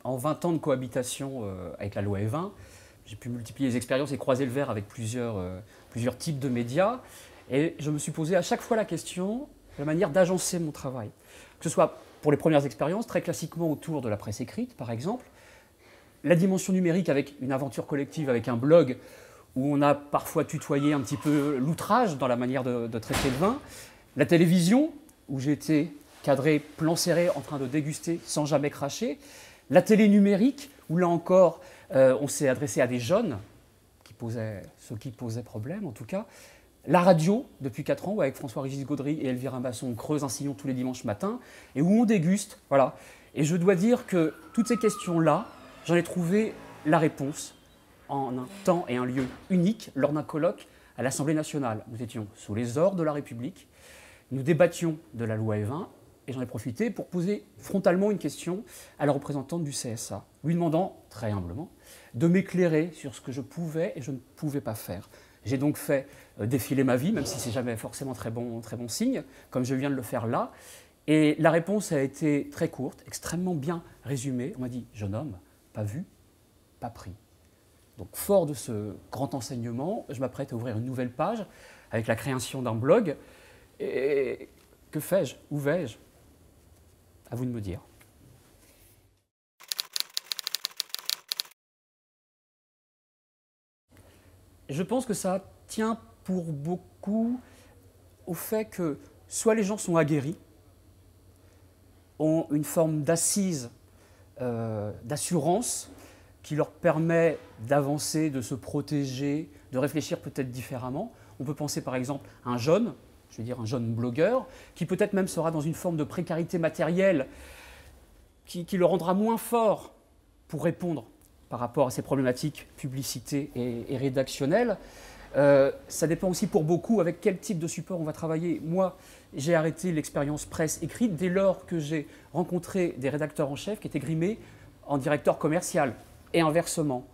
En 20 ans de cohabitation avec la loi E20, j'ai pu multiplier les expériences et croiser le verre avec plusieurs types de médias. Et je me suis posé à chaque fois la question de la manière d'agencer mon travail. Que ce soit pour les premières expériences, très classiquement autour de la presse écrite, par exemple, la dimension numérique avec une aventure collective, avec un blog où on a parfois tutoyé un petit peu l'outrage dans la manière de traiter le vin, la télévision, où j'ai été cadré, plan serré, en train de déguster sans jamais cracher, la télé numérique, où là encore, on s'est adressé à des jeunes, ceux qui posaient problème en tout cas. La radio, depuis 4 ans, où avec François-Régis Gaudry et Elvira Masson, on creuse un sillon tous les dimanches matins, et où on déguste, voilà. Et je dois dire que toutes ces questions-là, j'en ai trouvé la réponse en un temps et un lieu unique, lors d'un colloque à l'Assemblée nationale. Nous étions sous les ors de la République, nous débattions de la loi E20, et j'en ai profité pour poser frontalement une question à la représentante du CSA, lui demandant, très humblement, de m'éclairer sur ce que je pouvais et je ne pouvais pas faire. J'ai donc fait défiler ma vie, même si ce n'est jamais forcément très bon signe, comme je viens de le faire là. Et la réponse a été très courte, extrêmement bien résumée. On m'a dit « jeune homme, pas vu, pas pris ». Donc fort de ce grand enseignement, je m'apprête à ouvrir une nouvelle page avec la création d'un blog. Et que fais-je? Où vais-je? À vous de me dire. Je pense que ça tient pour beaucoup au fait que soit les gens sont aguerris, ont une forme d'assise, d'assurance qui leur permet d'avancer, de se protéger, de réfléchir peut-être différemment. On peut penser par exemple à un jeune, je veux dire un jeune blogueur, qui peut-être même sera dans une forme de précarité matérielle qui le rendra moins fort pour répondre par rapport à ces problématiques publicité et rédactionnelles. Ça dépend aussi pour beaucoup avec quel type de support on va travailler. Moi, j'ai arrêté l'expérience presse écrite dès lors que j'ai rencontré des rédacteurs en chef qui étaient grimés en directeur commercial et inversement.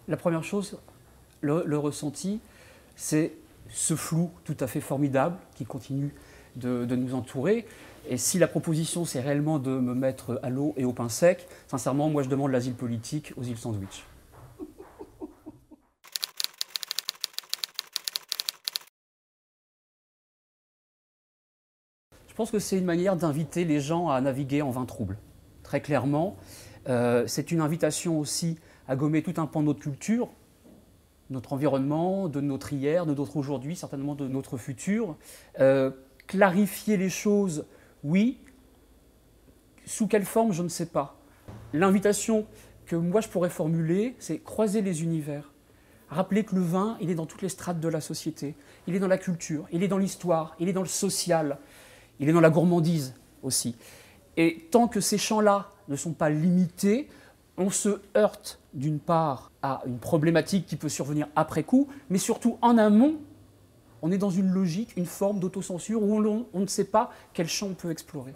La première chose, le ressenti, c'est ce flou tout à fait formidable qui continue de nous entourer. Et si la proposition, c'est réellement de me mettre à l'eau et au pain sec, sincèrement, moi je demande l'asile politique aux îles Sandwich. Je pense que c'est une manière d'inviter les gens à naviguer en vin trouble. Très clairement, c'est une invitation aussi à gommer tout un pan de notre culture, notre environnement, de notre hier, de notre aujourd'hui, certainement de notre futur. Clarifier les choses, oui. Sous quelle forme, je ne sais pas. L'invitation que moi je pourrais formuler, c'est croiser les univers. Rappeler que le vin, il est dans toutes les strates de la société. Il est dans la culture, il est dans l'histoire, il est dans le social, il est dans la gourmandise aussi. Et tant que ces champs-là ne sont pas limités, on se heurte d'une part à une problématique qui peut survenir après coup, mais surtout en amont, on est dans une logique, une forme d'autocensure où on ne sait pas quel champ on peut explorer.